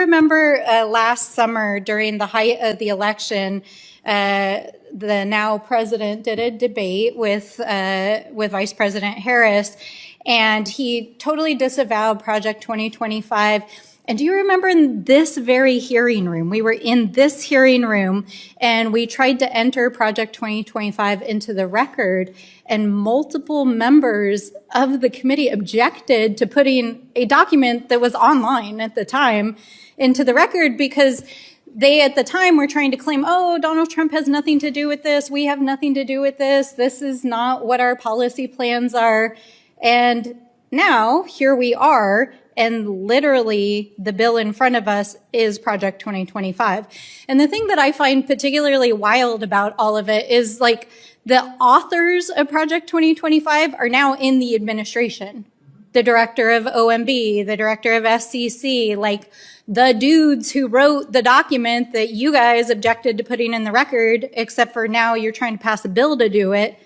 remember last summer during the height of the election, the now president did a debate with Vice President Harris, and he totally disavowed Project 2025. And do you remember in this very hearing room, we were in this hearing room and we tried to enter Project 2025 into the record, and multiple members of the committee objected to putting a document that was online at the time into the record because they at the time were trying to claim, oh, Donald Trump has nothing to do with this. We have nothing to do with this. This is not what our policy plans are. And now here we are, and literally the bill in front of us is Project 2025. And the thing that I find particularly wild about all of it is like the authors of Project 2025 are now in the administration. The director of OMB, the director of SCC, like the dudes who wrote the document that you guys objected to putting in the record, except for now you're trying to pass a bill to do it,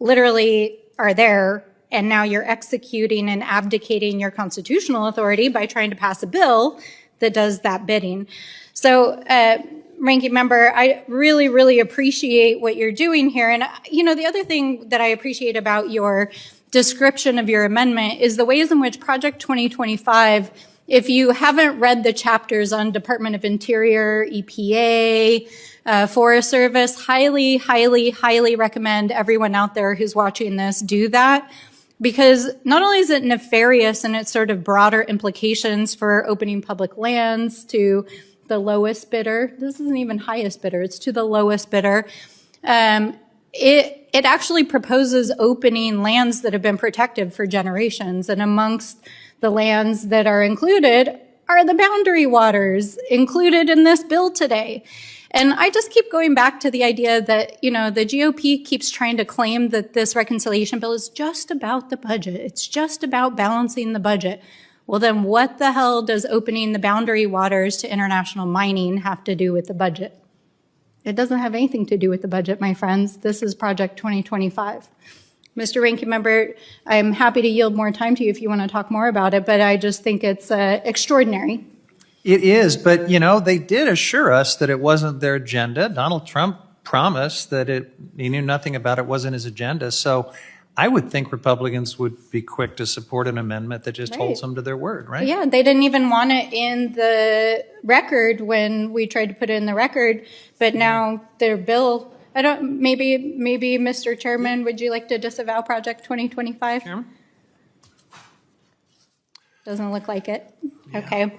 literally are there. And now you're executing and abdicating your constitutional authority by trying to pass a bill that does that bidding. So, Ranking Member, I really, really appreciate what you're doing here. And, you know, the other thing that I appreciate about your description of your amendment is the ways in which Project 2025, if you haven't read the chapters on Department of Interior, EPA, Forest Service, highly, highly, highly recommend everyone out there who's watching this do that. Because not only is it nefarious in its sort of broader implications for opening public lands to the lowest bidder, this isn't even highest bidder, it's to the lowest bidder, it actually proposes opening lands that have been protected for generations. And amongst the lands that are included are the boundary waters included in this bill today. And I just keep going back to the idea that, you know, the GOP keeps trying to claim that this reconciliation bill is just about the budget. It's just about balancing the budget. Well, then what the hell does opening the boundary waters to international mining have to do with the budget? It doesn't have anything to do with the budget, my friends. This is Project 2025. Mr. Ranking Member, I'm happy to yield more time to you if you want to talk more about it, but I just think it's extraordinary. It is, but, you know, they did assure us that it wasn't their agenda. Donald Trump promised that he knew nothing about it, wasn't his agenda. So I would think Republicans would be quick to support an amendment that just holds them to their word, right? Yeah, they didn't even want it in the record when we tried to put it in the record, but now their bill, maybe Mr. Chairman, would you like to disavow Project 2025? Chairman? Doesn't look like it. Yeah. Okay.